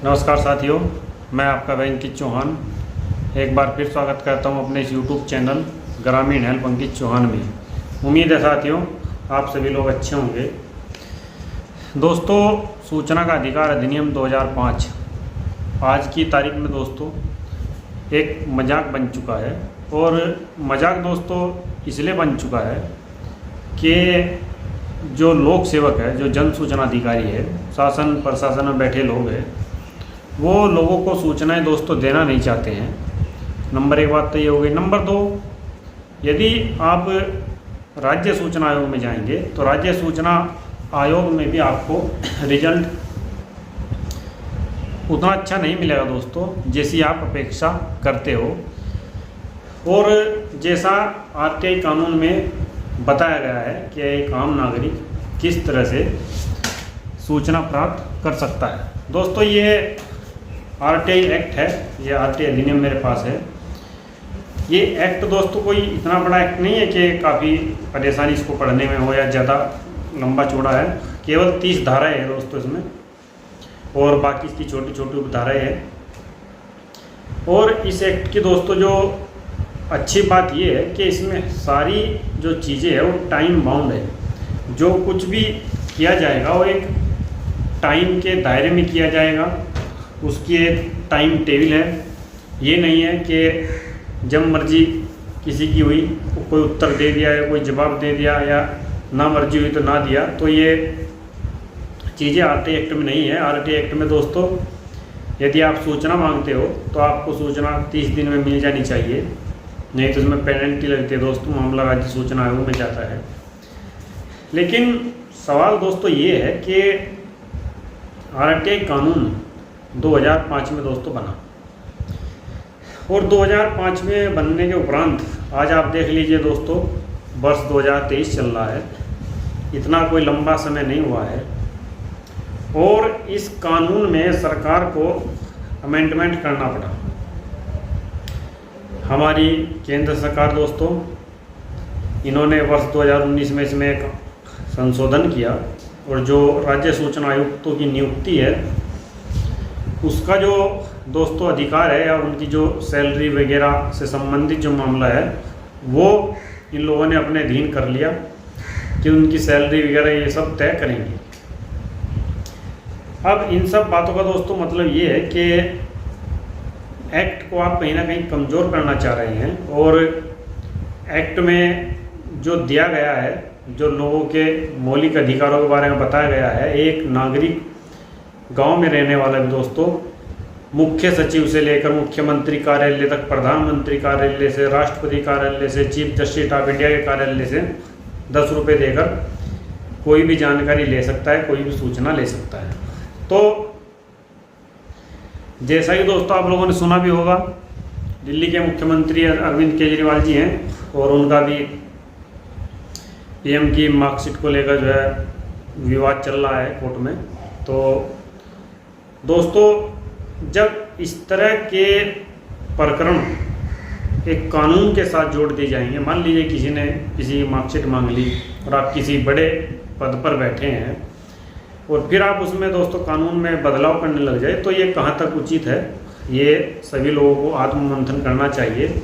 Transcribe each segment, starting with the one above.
नमस्कार साथियों, मैं आपका अंकित चौहान एक बार फिर स्वागत करता हूं अपने इस यूट्यूब चैनल ग्रामीण हेल्प अंकित चौहान में। उम्मीद है साथियों आप सभी लोग अच्छे होंगे। दोस्तों, सूचना का अधिकार अधिनियम 2005 आज की तारीख में दोस्तों एक मजाक बन चुका है। और मजाक दोस्तों इसलिए बन चुका है कि जो लोक सेवक है, जो जन सूचना अधिकारी है, शासन प्रशासन में बैठे लोग हैं, वो लोगों को सूचनाएं दोस्तों देना नहीं चाहते हैं। नंबर एक बात तो ये हो गई। नंबर दो, यदि आप राज्य सूचना आयोग में जाएंगे तो राज्य सूचना आयोग में भी आपको रिजल्ट उतना अच्छा नहीं मिलेगा दोस्तों जैसी आप अपेक्षा करते हो। और जैसा आरटीआई कानून में बताया गया है कि एक आम नागरिक किस तरह से सूचना प्राप्त कर सकता है। दोस्तों, ये आरटीआई एक्ट है, ये आरटीआई अधिनियम मेरे पास है। ये एक्ट दोस्तों कोई इतना बड़ा एक्ट नहीं है कि काफ़ी परेशानी इसको पढ़ने में हो या ज़्यादा लंबा चौड़ा है। केवल 30 धाराएँ हैं दोस्तों इसमें, और बाकी इसकी छोटी छोटी धाराएँ हैं। और इस एक्ट की दोस्तों जो अच्छी बात ये है कि इसमें सारी जो चीज़ें हैं वो टाइम बाउंड है। जो कुछ भी किया जाएगा वो एक टाइम के दायरे में किया जाएगा, उसकी एक टाइम टेबल है। ये नहीं है कि जब मर्जी किसी की हुई कोई उत्तर दे दिया या कोई जवाब दे दिया या ना मर्जी हुई तो ना दिया। तो ये चीज़ें आरटीआई एक्ट में नहीं है। आरटीआई एक्ट में दोस्तों यदि आप सूचना मांगते हो तो आपको सूचना 30 दिन में मिल जानी चाहिए, नहीं तो उसमें पेनल्टी लगती है दोस्तों, मामला राज्य सूचना आयोग में जाता है। लेकिन सवाल दोस्तों ये है कि आरटीआई कानून 2005 में दोस्तों बना, और 2005 में बनने के उपरांत आज आप देख लीजिए दोस्तों वर्ष 2023 चल रहा है। इतना कोई लंबा समय नहीं हुआ है, और इस कानून में सरकार को अमेंडमेंट करना पड़ा। हमारी केंद्र सरकार दोस्तों, इन्होंने वर्ष 2019 में इसमें एक संशोधन किया, और जो राज्य सूचना आयुक्तों की नियुक्ति है उसका जो दोस्तों अधिकार है या उनकी जो सैलरी वगैरह से संबंधित जो मामला है वो इन लोगों ने अपने अधीन कर लिया कि उनकी सैलरी वगैरह ये सब तय करेंगे। अब इन सब बातों का दोस्तों मतलब ये है कि एक्ट को आप कहीं ना कहीं कमज़ोर करना चाह रहे हैं, और एक्ट में जो दिया गया है, जो लोगों के मौलिक अधिकारों के बारे में बताया गया है, एक नागरिक गांव में रहने वाला भी दोस्तों मुख्य सचिव से लेकर मुख्यमंत्री कार्यालय तक, प्रधानमंत्री कार्यालय से, राष्ट्रपति कार्यालय से, चीफ जस्टिस ऑफ इंडिया के कार्यालय से 10 रुपये देकर कोई भी जानकारी ले सकता है, कोई भी सूचना ले सकता है। तो जैसा ही दोस्तों आप लोगों ने सुना भी होगा, दिल्ली के मुख्यमंत्री अरविंद केजरीवाल जी हैं, और उनका भी पीएम की मार्कशीट को लेकर जो है विवाद चल रहा है कोर्ट में। तो दोस्तों जब इस तरह के प्रकरण एक कानून के साथ जोड़ दिए जाएंगे, मान लीजिए किसी ने किसी की मार्कशीट मांग ली और आप किसी बड़े पद पर बैठे हैं और फिर आप उसमें दोस्तों कानून में बदलाव करने लग जाए, तो ये कहाँ तक उचित है, ये सभी लोगों को आत्ममंथन करना चाहिए।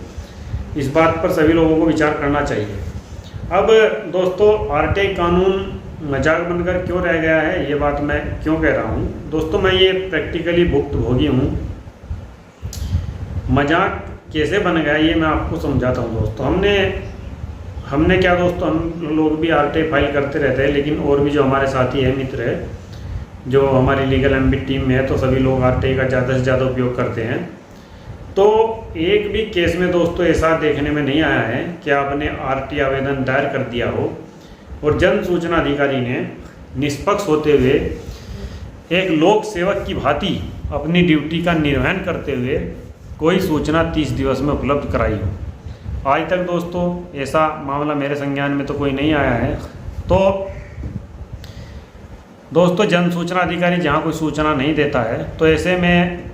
इस बात पर सभी लोगों को विचार करना चाहिए। अब दोस्तों आरटीआई कानून मजाक बनकर क्यों रह गया है, ये बात मैं क्यों कह रहा हूँ दोस्तों, मैं ये प्रैक्टिकली भुक्तभोगी हूँ। मजाक कैसे बन गया ये मैं आपको समझाता हूँ दोस्तों। हमने क्या दोस्तों, हम लोग भी आरटीआई फाइल करते रहते हैं, लेकिन और भी जो हमारे साथी है, मित्र है, जो हमारी लीगल एमबी टीम में है, तो सभी लोग आरटीआई का ज़्यादा से ज़्यादा उपयोग करते हैं। तो एक भी केस में दोस्तों ऐसा देखने में नहीं आया है कि आपने आरटीआई आवेदन दायर कर दिया हो और जन सूचना अधिकारी ने निष्पक्ष होते हुए एक लोक सेवक की भांति अपनी ड्यूटी का निर्वहन करते हुए कोई सूचना 30 दिवस में उपलब्ध कराई हो। आज तक दोस्तों ऐसा मामला मेरे संज्ञान में तो कोई नहीं आया है। तो दोस्तों जन सूचना अधिकारी जहाँ कोई सूचना नहीं देता है, तो ऐसे में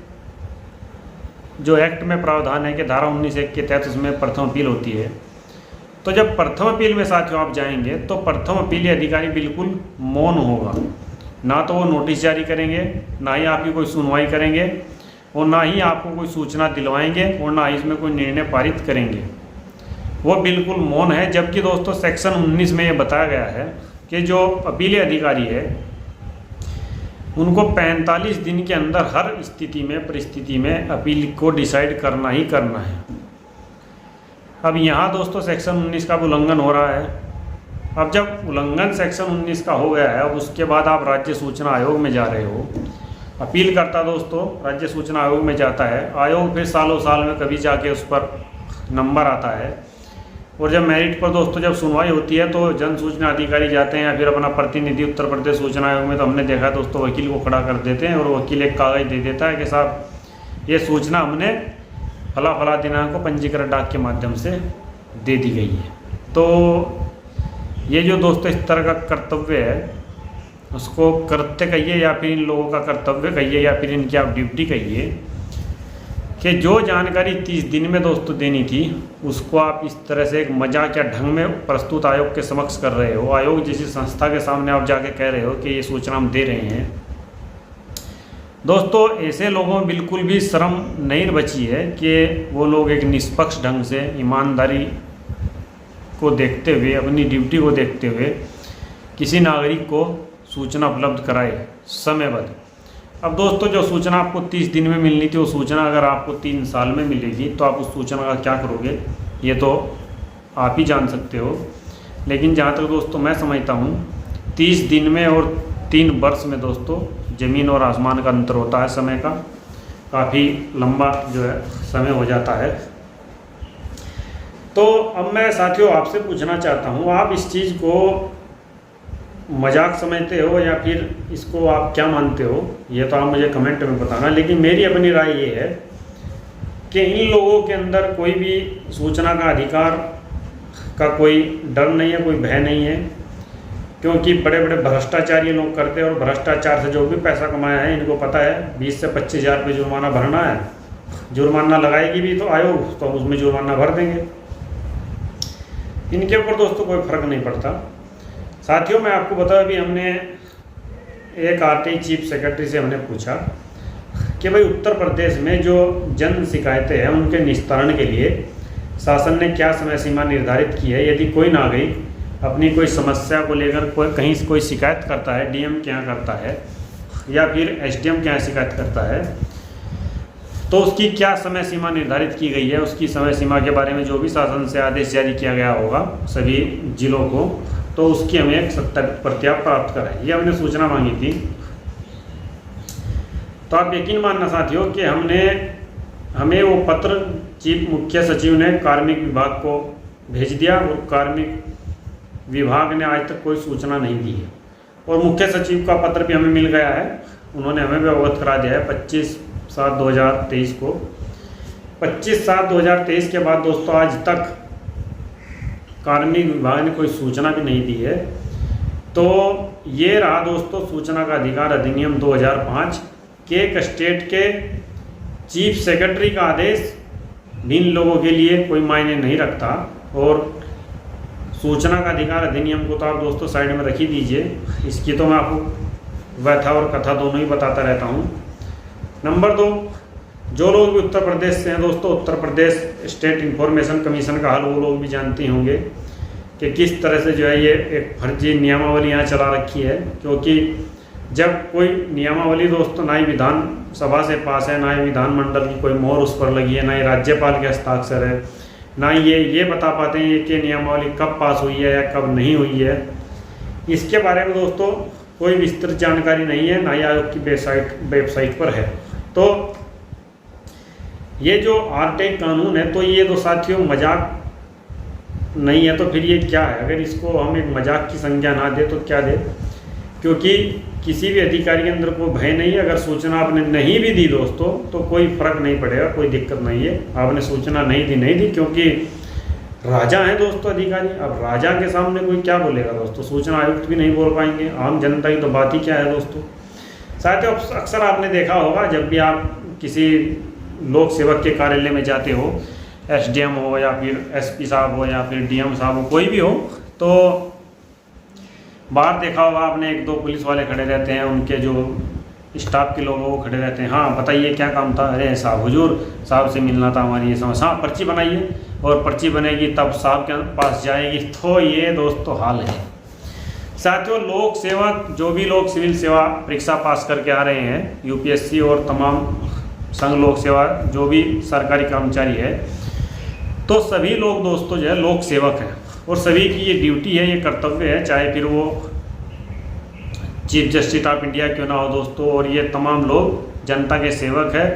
जो एक्ट में प्रावधान है कि धारा 19(1) के तहत उसमें प्रथम अपील होती है। तो जब प्रथम अपील में साथियों आप जाएंगे तो प्रथम अपीली अधिकारी बिल्कुल मौन होगा, ना तो वो नोटिस जारी करेंगे, ना ही आपकी कोई सुनवाई करेंगे, और ना ही आपको कोई सूचना दिलवाएंगे, और ना ही इसमें कोई निर्णय पारित करेंगे। वो बिल्कुल मौन है। जबकि दोस्तों सेक्शन 19 में ये बताया गया है कि जो अपीलीय अधिकारी है उनको 45 दिन के अंदर हर स्थिति में, परिस्थिति में अपील को डिसाइड करना ही करना है। अब यहाँ दोस्तों सेक्शन 19 का उल्लंघन हो रहा है। अब जब उल्लंघन सेक्शन 19 का हो गया है, अब उसके बाद आप राज्य सूचना आयोग में जा रहे हो, अपील करता दोस्तों राज्य सूचना आयोग में जाता है। आयोग फिर सालों साल में कभी जाके उस पर नंबर आता है, और जब मेरिट पर दोस्तों जब सुनवाई होती है तो जन सूचना अधिकारी जाते हैं या फिर अपना प्रतिनिधि उत्तर प्रदेश सूचना आयोग में, तो हमने देखा दोस्तों वकील को खड़ा कर देते हैं, और वकील एक कागज़ दे देता है कि साहब ये सूचना हमने फला दिनांक को पंजीकरण डाक के माध्यम से दे दी गई है। तो ये जो दोस्तों इस तरह का कर्तव्य है, उसको करते कहिए या फिर इन लोगों का कर्तव्य कहिए या फिर इनकी आप ड्यूटी कहिए, कि जो जानकारी 30 दिन में दोस्तों देनी थी उसको आप इस तरह से एक मजाक या ढंग में प्रस्तुत आयोग के समक्ष कर रहे हो। आयोग जैसी संस्था के सामने आप जाके कह रहे हो कि ये सूचना हम दे रहे हैं। दोस्तों ऐसे लोगों में बिल्कुल भी शर्म नहीं बची है कि वो लोग एक निष्पक्ष ढंग से ईमानदारी को देखते हुए, अपनी ड्यूटी को देखते हुए किसी नागरिक को सूचना उपलब्ध कराए समयबद्ध। अब दोस्तों जो सूचना आपको 30 दिन में मिलनी थी, वो सूचना अगर आपको 3 साल में मिलेगी तो आप उस सूचना का क्या करोगे, ये तो आप ही जान सकते हो। लेकिन जहाँ तक दोस्तों मैं समझता हूँ 30 दिन में और 3 वर्ष में दोस्तों ज़मीन और आसमान का अंतर होता है। समय का काफ़ी लंबा जो है समय हो जाता है। तो अब मैं साथियों आपसे पूछना चाहता हूँ, आप इस चीज़ को मजाक समझते हो या फिर इसको आप क्या मानते हो, ये तो आप मुझे कमेंट में बताना। लेकिन मेरी अपनी राय ये है कि इन लोगों के अंदर कोई भी सूचना का अधिकार का कोई डर नहीं है, कोई भय नहीं है, क्योंकि बड़े बड़े भ्रष्टाचार ये लोग करते हैं, और भ्रष्टाचार से जो भी पैसा कमाया है इनको पता है 20 से 25 हज़ार रुपये जुर्माना भरना है। जुर्माना लगाएगी भी तो आयोग, तो उसमें जुर्माना भर देंगे। इनके ऊपर दोस्तों कोई फ़र्क नहीं पड़ता। साथियों मैं आपको बता, अभी हमने एक आरटीआई चीफ सेक्रेटरी से हमने पूछा कि भाई उत्तर प्रदेश में जो जन शिकायतें हैं उनके निस्तारण के लिए शासन ने क्या समय सीमा निर्धारित की है। यदि कोई नागरिक अपनी कोई समस्या को लेकर कहीं से कोई शिकायत करता है, डीएम के यहाँ करता है या फिर एसडीएम के यहाँ शिकायत करता है, तो उसकी क्या समय सीमा निर्धारित की गई है। उसकी समय सीमा के बारे में जो भी शासन से आदेश जारी किया गया होगा सभी जिलों को, तो उसकी हमें एक सत्यापित प्रति प्राप्त कराएं, ये हमने सूचना मांगी थी। तो आप यकीन मानना साथियों कि हमें वो पत्र चीफ मुख्य सचिव ने कार्मिक विभाग को भेज दिया, और कार्मिक विभाग ने आज तक कोई सूचना नहीं दी है। और मुख्य सचिव का पत्र भी हमें मिल गया है, उन्होंने हमें भी अवगत करा दिया है 25/7/2023 को। 25/7/2023 के बाद दोस्तों आज तक कार्मिक विभाग ने कोई सूचना भी नहीं दी है। तो ये रहा दोस्तों सूचना का अधिकार अधिनियम 2005 के एक स्टेट के चीफ सेक्रेटरी का आदेश भी इन लोगों के लिए कोई मायने नहीं रखता। और सूचना का अधिकार अधिनियम को तो आप दोस्तों साइड में रख ही दीजिए, इसकी तो मैं आपको व्यथा और कथा दोनों ही बताता रहता हूँ। नंबर 2, जो लोग भी उत्तर प्रदेश से हैं दोस्तों, Uttar Pradesh state information commission का हाल वो लोग भी जानते होंगे कि किस तरह से जो है ये एक फर्जी नियमावली यहाँ चला रखी है। क्योंकि जब कोई नियमावली दोस्तों ना ही विधानसभा से पास है, ना ही विधानमंडल की कोई मोहर उस पर लगी है, ना ही राज्यपाल के हस्ताक्षर है, ना ये बता पाते हैं कि नियमावली कब पास हुई है या कब नहीं हुई है, इसके बारे में दोस्तों कोई विस्तृत जानकारी नहीं है, ना ही आयोग की वेबसाइट पर है। तो ये जो आरटीआई कानून है, तो ये तो साथियों मजाक नहीं है, तो फिर ये क्या है। अगर इसको हम एक मजाक की संज्ञा ना दे तो क्या दे, क्योंकि किसी भी अधिकारी के अंदर कोई भय नहीं है। अगर सूचना आपने नहीं भी दी दोस्तों तो कोई फर्क नहीं पड़ेगा, कोई दिक्कत नहीं है। आपने सूचना नहीं दी क्योंकि राजा हैं दोस्तों अधिकारी। अब राजा के सामने कोई क्या बोलेगा दोस्तों, सूचना आयुक्त भी नहीं बोल पाएंगे, आम जनता की तो बात ही क्या है दोस्तों। साथियों अक्सर आपने देखा होगा जब भी आप किसी लोक सेवक के कार्यालय में जाते हो, एसडीएम हो या फिर एसपी साहब हो या फिर डीएम साहब हो, कोई भी हो, तो बाहर देखा होगा आपने, एक दो पुलिस वाले खड़े रहते हैं, उनके जो स्टाफ के लोग वो खड़े रहते हैं। हाँ बताइए क्या काम था? अरे साहब हुजूर साहब से मिलना था, हमारी ये समस्या। हाँ पर्ची बनाइए, और पर्ची बनेगी तब साहब के पास जाएगी। तो ये दोस्तों हाल है। साथियों, लोक सेवक जो भी लोग सिविल सेवा परीक्षा पास करके आ रहे हैं, यूपीएससी और तमाम संघ लोक सेवा जो भी सरकारी कर्मचारी है, तो सभी लोग दोस्तों जो है लोक सेवक हैं, और सभी की ये ड्यूटी है, ये कर्तव्य है, चाहे फिर वो चीफ जस्टिस ऑफ इंडिया क्यों ना हो दोस्तों, और ये तमाम लोग जनता के सेवक है।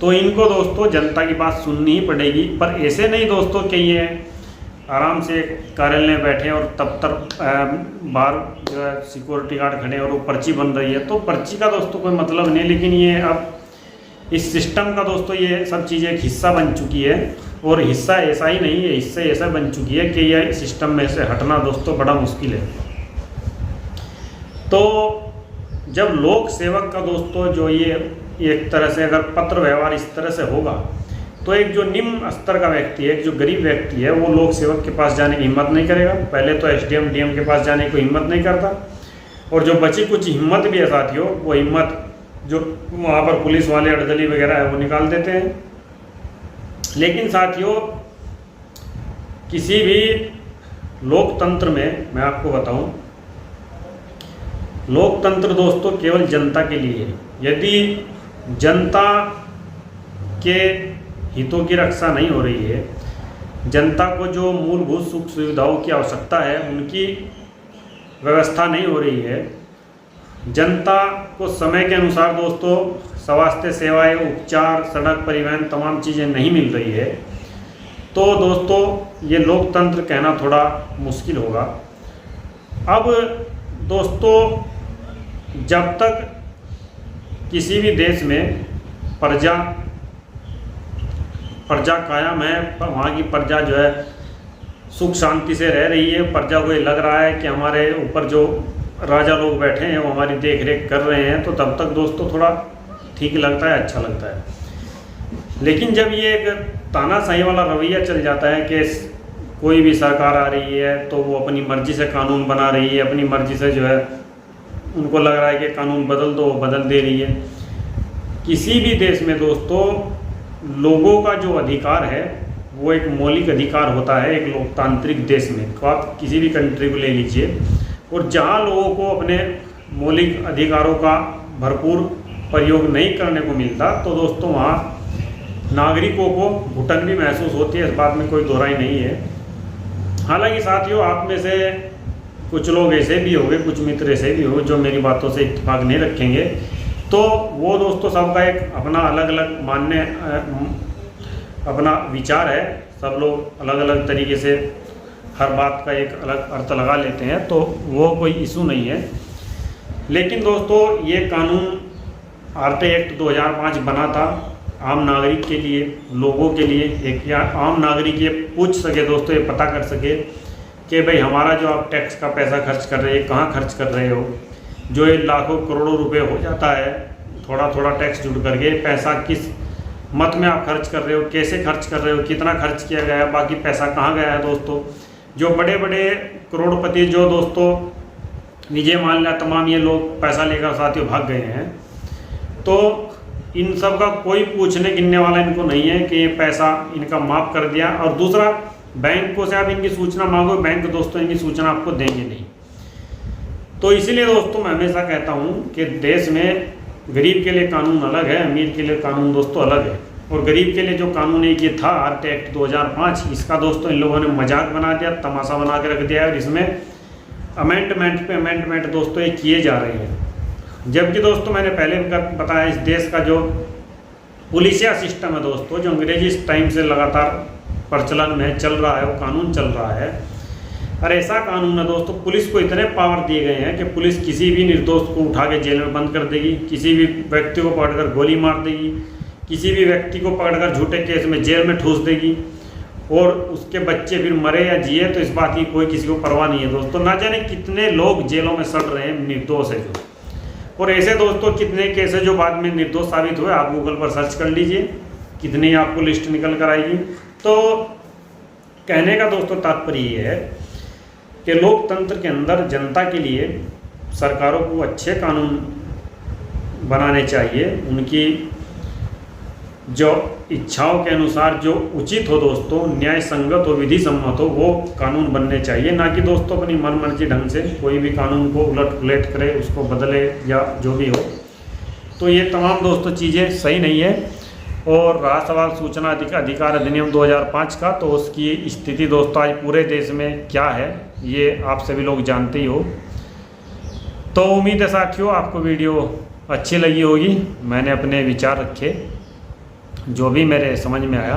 तो इनको दोस्तों जनता की बात सुननी ही पड़ेगी। पर ऐसे नहीं दोस्तों कि ये आराम से कार्यालय में बैठे और तब तक बाहर जो है सिक्योरिटी गार्ड खड़े और वो पर्ची बन रही है। तो पर्ची का दोस्तों कोई मतलब नहीं, लेकिन ये अब इस सिस्टम का दोस्तों ये सब चीज़ें एक हिस्सा बन चुकी है, और हिस्सा ऐसा ही नहीं है, हिस्से ऐसा बन चुकी है कि यह सिस्टम में से हटना दोस्तों बड़ा मुश्किल है। तो जब लोक सेवक का दोस्तों जो ये एक तरह से अगर पत्र व्यवहार इस तरह से होगा, तो एक जो निम्न स्तर का व्यक्ति है, एक जो गरीब व्यक्ति है, वो लोक सेवक के पास जाने की हिम्मत नहीं करेगा। पहले तो एसडीएम डीएम के पास जाने की हिम्मत नहीं करता, और जो बची कुछ हिम्मत भी है साथियों, वो हिम्मत जो वहाँ पर पुलिस वाले अड़दली वगैरह है वो निकाल देते हैं। लेकिन साथियों, किसी भी लोकतंत्र में मैं आपको बताऊं, लोकतंत्र दोस्तों केवल जनता के लिए है। यदि जनता के हितों की रक्षा नहीं हो रही है, जनता को जो मूलभूत सुख सुविधाओं की आवश्यकता है उनकी व्यवस्था नहीं हो रही है, जनता को समय के अनुसार दोस्तों स्वास्थ्य सेवाएं, उपचार, सड़क, परिवहन तमाम चीज़ें नहीं मिल रही है, तो दोस्तों ये लोकतंत्र कहना थोड़ा मुश्किल होगा। अब दोस्तों, जब तक किसी भी देश में प्रजा कायम है, वहाँ की प्रजा जो है सुख शांति से रह रही है, प्रजा को ये लग रहा है कि हमारे ऊपर जो राजा लोग बैठे हैं वो हमारी देख रेख कर रहे हैं, तो तब तक दोस्तों थोड़ा ठीक लगता है, अच्छा लगता है। लेकिन जब ये एक तानाशाही वाला रवैया चल जाता है कि कोई भी सरकार आ रही है तो वो अपनी मर्जी से कानून बना रही है, अपनी मर्जी से जो है उनको लग रहा है कि कानून बदल दो, बदल दे रही है। किसी भी देश में दोस्तों लोगों का जो अधिकार है वो एक मौलिक अधिकार होता है, एक लोकतांत्रिक देश में। तो आप किसी भी कंट्री को ले लीजिए, और जहाँ लोगों को अपने मौलिक अधिकारों का भरपूर प्रयोग नहीं करने को मिलता, तो दोस्तों वहाँ नागरिकों को घुटन भी महसूस होती है, इस बात में कोई दोहराई नहीं है। हालांकि साथियों, आप में से कुछ लोग ऐसे भी होंगे, कुछ मित्र ऐसे भी होंगे जो मेरी बातों से इत्तेफाक नहीं रखेंगे, तो वो दोस्तों सबका एक अपना अलग अलग मानने अपना विचार है, सब लोग अलग अलग तरीके से हर बात का एक अलग अर्थ लगा लेते हैं, तो वो कोई इशू नहीं है। लेकिन दोस्तों ये कानून आरटी एक्ट 2005 बना था आम नागरिक के लिए, लोगों के लिए, एक या आम नागरिक ये पूछ सके दोस्तों, ये पता कर सके कि भाई हमारा जो आप टैक्स का पैसा खर्च कर रहे हैं कहाँ खर्च कर रहे हो, जो ये लाखों करोड़ों रुपए हो जाता है थोड़ा थोड़ा टैक्स जुड़ करके, पैसा किस मत में आप खर्च कर रहे हो, कैसे खर्च कर रहे हो, कितना खर्च किया गया है, बाकी पैसा कहाँ गया है। दोस्तों जो बड़े बड़े करोड़पति जो दोस्तों विजय माल्या तमाम ये लोग पैसा लेकर साथियों भाग गए हैं, तो इन सब का कोई पूछने गिनने वाला इनको नहीं है कि ये पैसा इनका माफ़ कर दिया। और दूसरा, बैंकों से आप इनकी सूचना मांगो, बैंक दोस्तों इनकी सूचना आपको देंगे नहीं। तो इसीलिए दोस्तों मैं हमेशा कहता हूँ कि देश में गरीब के लिए कानून अलग है, अमीर के लिए कानून दोस्तों अलग है। और गरीब के लिए जो कानून एक ये था आरटी एक्ट 2005, इसका दोस्तों इन लोगों ने मजाक बना दिया, तमाशा बना के रख दिया, और इसमें अमेंडमेंट पे अमेंडमेंट दोस्तों ये किए जा रहे हैं। जबकि दोस्तों मैंने पहले बताया, इस देश का जो पुलिसिया सिस्टम है दोस्तों, जो अंग्रेजी टाइम से लगातार प्रचलन में चल रहा है, वो कानून चल रहा है। और ऐसा कानून है दोस्तों, पुलिस को इतने पावर दिए गए हैं कि पुलिस किसी भी निर्दोष को उठा के जेल में बंद कर देगी, किसी भी व्यक्ति को पकड़कर गोली मार देगी, किसी भी व्यक्ति को पकड़कर झूठे केस में जेल में ठूस देगी, और उसके बच्चे फिर मरे या जिए तो इस बात की कोई किसी को परवाह नहीं है दोस्तों। ना जाने कितने लोग जेलों में सड़ रहे हैं निर्दोष है जो, और ऐसे दोस्तों कितने केस है जो बाद में निर्दोष साबित हुए, आप गूगल पर सर्च कर लीजिए, कितनी आपको लिस्ट निकल कर आएगी। तो कहने का दोस्तों तात्पर्य ये है कि लोकतंत्र के अंदर जनता के लिए सरकारों को अच्छे कानून बनाने चाहिए, उनकी जो इच्छाओं के अनुसार जो उचित हो दोस्तों, न्याय संगत हो, विधि सम्मत हो, वो कानून बनने चाहिए। ना कि दोस्तों अपनी मनमर्जी ढंग से कोई भी कानून को उलट पुलट करे, उसको बदले या जो भी हो। तो ये तमाम दोस्तों चीज़ें सही नहीं है। और रहा सवाल सूचना अधिकार अधिनियम 2005 का, तो उसकी स्थिति दोस्तों आज पूरे देश में क्या है ये आप सभी लोग जानते ही हो। तो उम्मीद है साथियों आपको वीडियो अच्छी लगी होगी। मैंने अपने विचार रखे जो भी मेरे समझ में आया।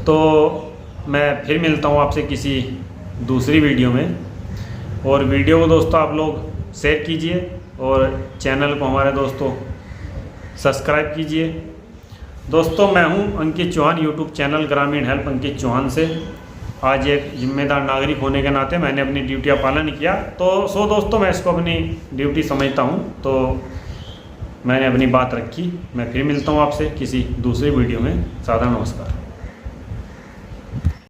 तो मैं फिर मिलता हूँ आपसे किसी दूसरी वीडियो में। और वीडियो को दोस्तों आप लोग शेयर कीजिए और चैनल को हमारे दोस्तों सब्सक्राइब कीजिए। दोस्तों मैं हूं अंकित चौहान, यूट्यूब चैनल ग्रामीण हेल्प अंकित चौहान से। आज एक जिम्मेदार नागरिक होने के नाते मैंने अपनी ड्यूटी का पालन किया। तो दोस्तों मैं इसको अपनी ड्यूटी समझता हूं, तो मैंने अपनी बात रखी। मैं फिर मिलता हूं आपसे किसी दूसरी वीडियो में। सादर नमस्कार।